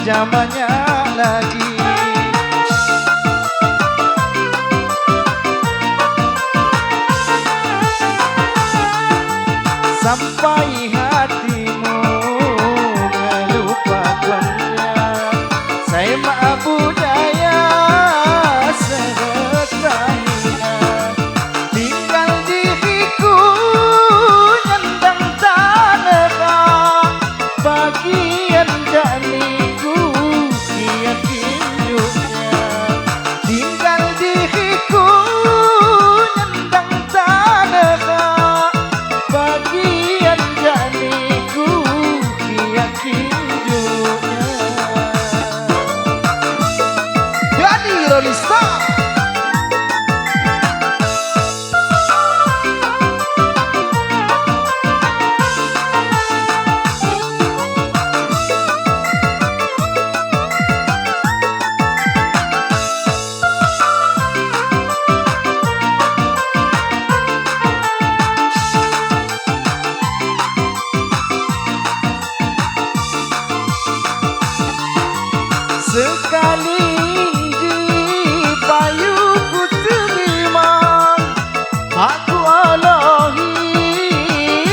zamannya lagi. Sampai hatimu melupakannya, saya maaf budaya seretanya. Tinggal diriku nyandang tanah, bagian daniku yakin juga. Tinggal diriku nyandang tanah, bagian daniku yakin juga. Jadi Rolling Star. Sekali di payu ku terima, aku alahi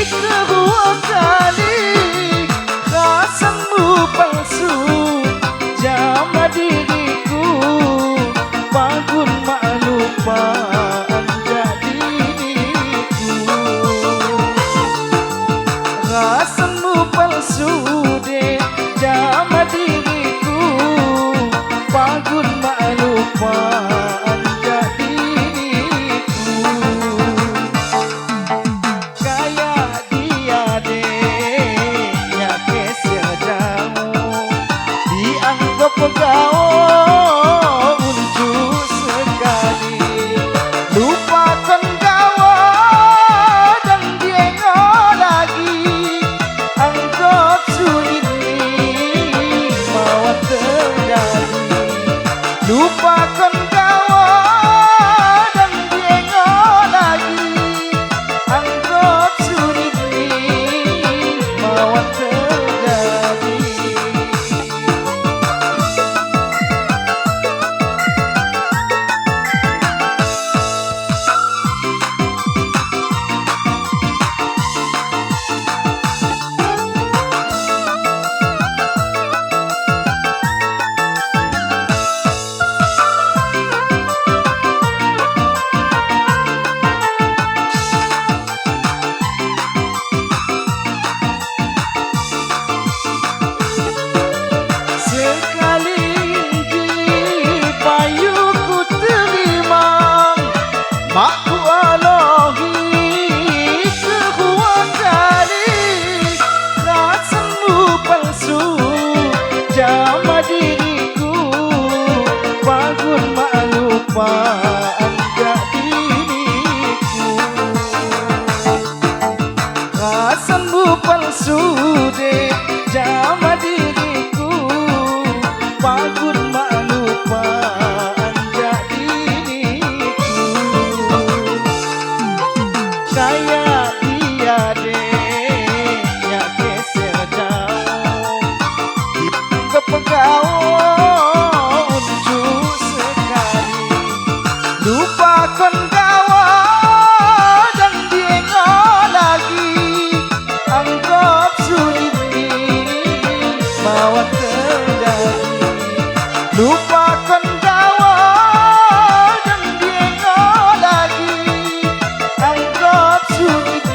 kedua kali. Rasamu palsu jama diriku, bangun maklupaan jadiku. Rasamu palsu deh jama diriku, bangun maklupaan jadiku. Kayak dia deh ya keser jauh, dianggap pegawai unjuk sekali. Lupakan kawan dan dia lagi, anggap sulit mawa terjadi. Lupakan kawan dan dia lagi, anggap sulit mawa terjadi. Sekali di payu ku terima, makku alahi kedua kali. Rasamu palsu jama diriku, bangun maklupaan jadiku. Rasamu palsu deh jama diriku, bangun maklupaan jadiku. Kayak dia deh ya keser jauh, dianggap pegawai unjuk sekali. Lupakan kawan dan dia lagi, anggap sulit mawa terjadi. Lupakan kawan dan dia lagi, anggap sulit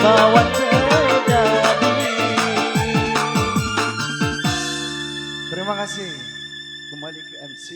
mawa terjadi. Terima kasih. Kembali ke MC.